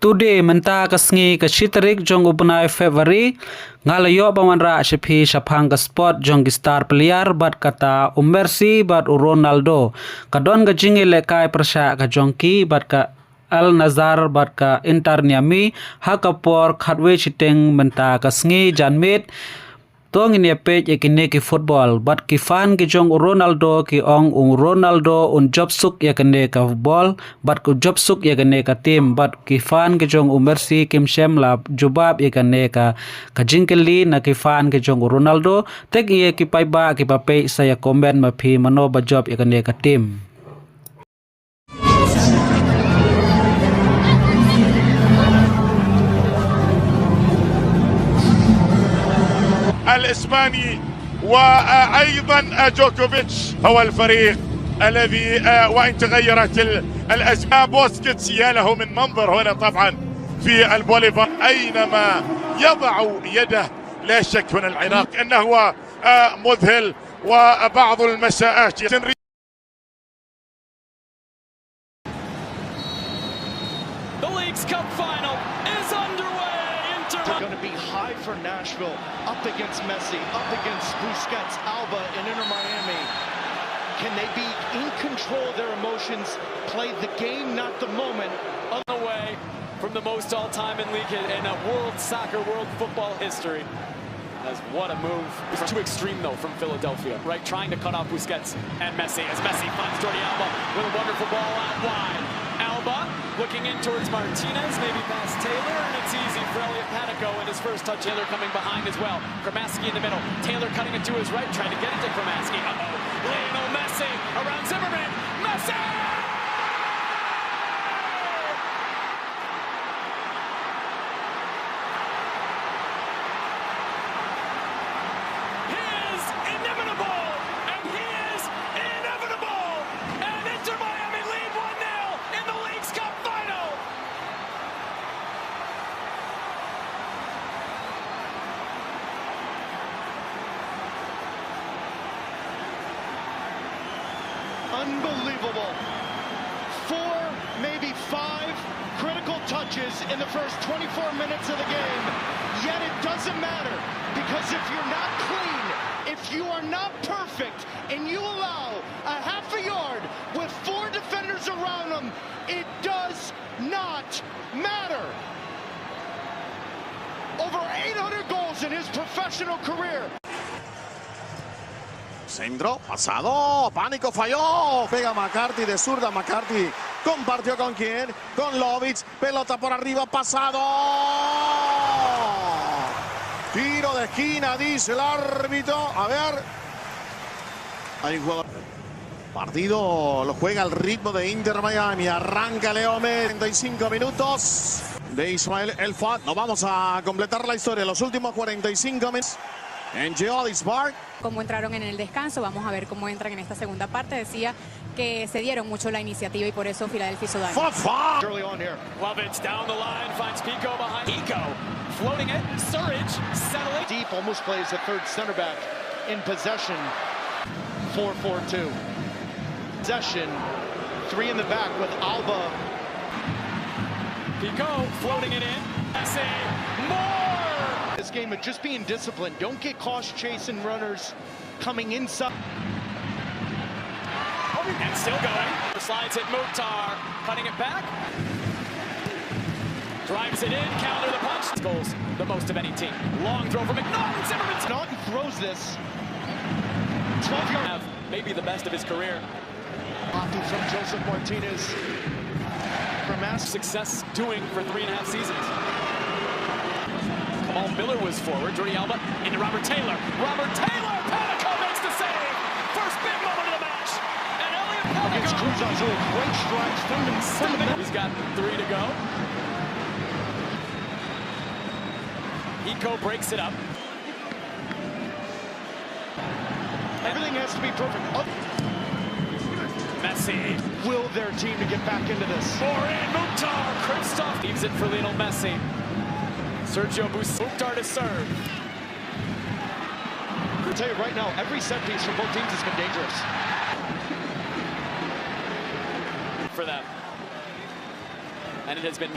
Today menta kasngi ka chitarik jong upunai February ngalayo bamanra shipi shapang ka sport jong star player bat kata Messi bat Ronaldo kadon ga jingi lekai persya ka jongki bat ka Al-Nassr bat ka Inter Miami hakapor khatwe chiteng menta kasngi janmit tong ini page ekine ki football bat ki fan ki jong Ronaldo ki ong Ronaldo job suk ya kene ka ball bat ku job suk ya kene ka team bat ki fan ki jong Messi mynsiem la jubab ya kene ka jingkeli na ki fan ki jong Ronaldo tek ye ki pai ba ki pape saya comment ma phi mano ba job ya kene ka team الإسباني وأيضا جوكوفيتش هو الفريق الذي وإن تغيرت الأسماء بوسكيتس يا له من منظر هنا طبعا في البوليفار أينما يضع يده لا شك من العناق أنه مذهل وبعض المساءات The Leagues Cup final is underway. They're going to be high for Nashville, up against Messi, up against Busquets, Alba, and Inter Miami. Can they be in control of their emotions, play the game, not the moment? Away from the most all-time in league in a world soccer, world football history. As what a move. It's too extreme though from Philadelphia, right? Trying to cut off Busquets and Messi as Messi finds Jordi Alba with a wonderful ball out wide. Alba looking in towards Martinez, maybe past Taylor, and it's easy for Elliot Panico in his first touch. Taylor coming behind as well. Kramaski in the middle. Taylor cutting it to his right, trying to get it to Kramaski. Lionel Messi around Zimmerman. Messi! He is inimitable, and he is inevitable. And Inter Miami lead 1-0 in the Leagues Cup final. Unbelievable. 4, maybe 5 critical touches in the first 24 minutes of the game. Yet it doesn't matter, because if you're not clean, if you are not perfect, and you allow a half a yard with 4 defenders around them, it does not matter. Over 800 goals in his professional career. Centro, pasado, Pánico falló, pega McCarthy de zurda, McCarthy compartió con quién, con Lovic, pelota por arriba, pasado, tiro de esquina, dice el árbitro, a ver, hay un jugador, partido lo juega al ritmo de Inter Miami, arranca Leo Messi, 35 minutos de Ismael El Fat, nos vamos a completar la historia, los últimos 45 minutos. En Geodis Park. Cómo entraron en el descanso, vamos a ver cómo entran en esta segunda parte. Decía que se dieron mucho la iniciativa y por eso Filadelfia hizo daño. Early on here. Lovitz down the line, finds Pico behind. Pico floating it, Surridge settling. Deep, almost plays the third center back in possession. 4-4-2. Possession, 3 in the back with Alba. Pico floating it in. Messi, more! This game of just being disciplined. Don't get caught chasing runners coming inside. And still going. Slides it, Mukhtar, cutting it back. Drives it in, counter the punch. Goals, the most of any team. Long throw from McNaughton. Zimmerman. Naughton throws this. 12-yard. Maybe the best of his career. Lofty from Joseph Martinez. Success doing for 3.5 seasons. Kamal Miller was forward. Jordi Alba into Robert Taylor. Robert Taylor! Panico makes the save! First big moment of the match! And Elliot Panico... Against Cruz Azul, great strides from the He's got 3 to go. Eco breaks it up. Everything has to be perfect. Messi. Will their team to get back into this? Morin, Mukhtar, Kristoff leaves it for Lionel Messi. Sergio Mukhtar to serve. I'll tell you right now, every set piece from both teams has been dangerous. For them. And it has been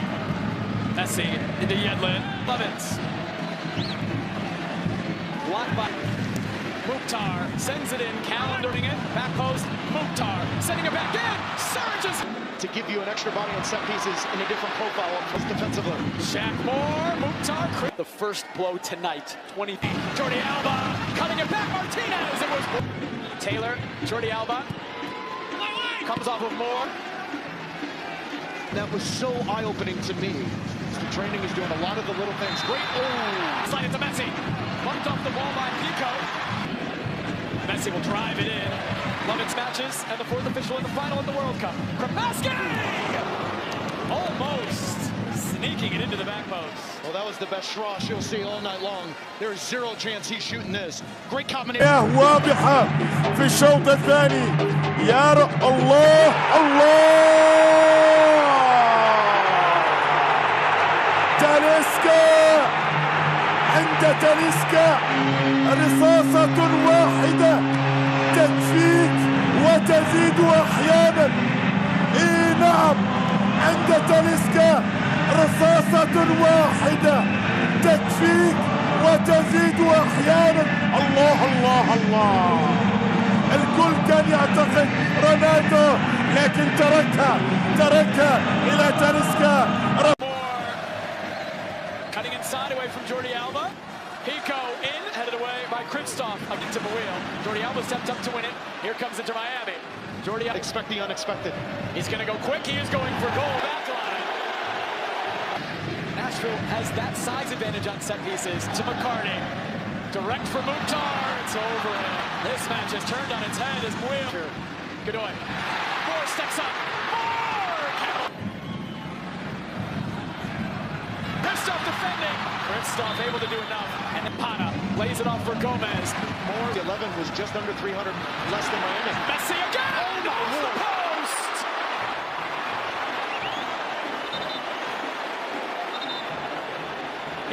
Messi into Yedlin. Lovitz. Blocked by Mukhtar. Sends it in. Calendaring it. Back post. Mukhtar. Sending it back in. Surges. To give you an extra body on set pieces in a different profile defensively. Shaq Moore. Mukhtar. The first blow tonight. 20. Jordi Alba. Cutting it back. Martinez. It was Taylor. Jordi Alba. Comes off of Moore. That was so eye-opening to me. The training is doing a lot of the little things. Great. Oh! Slide it to Messi. Bumped off the ball by Pico. Messi will drive it in. Lovitz matches, and the fourth official in the final of the World Cup. Krapowski! Almost sneaking it into the back post. Well, that was the best schrosh you'll see all night long. There is zero chance he's shooting this. Great combination. واضحة في الشوط الثاني. يا الله الله تاليسكا عند تاليسكا رصاصة واحدة تكفيك وتزيد أحيانا. إيه نعم، عند تاليسكا رصاصة واحدة تكفيك وتزيد أحيانا. الله الله الله، الكل كان يعتقد رونالدو لكن تركها إلى تاليسكا. Cutting inside away from Jordi Alba. Pico in, headed away by Kristoff. Into Bawil. Jordi Alba stepped up to win it. Here comes Inter Miami. Jordi Alba. Expect the unexpected. He's going to go quick. He is going for goal. Back line. Nashville has that size advantage on set pieces to McCarty. Direct for Mukhtar. It's over. This match has turned on its head as Bawil. Godoy. Moore steps up. Moore! Kristoff defending. Kristoff able to do enough. And then Pana lays it off for Gomez. Moore, the 11 was just under 300, less than Miami. Messi again! Oh, off the post!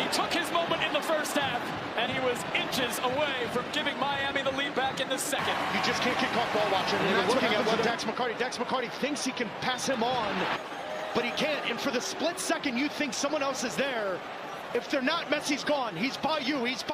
He took his moment in the first half, and he was inches away from giving Miami the lead back in the second. You just can't get caught ball watching. And that's looking at what Dax McCarty thinks he can pass him on, but he can't. And for the split second, you think someone else is there. If they're not, Messi's gone. He's by you. He's by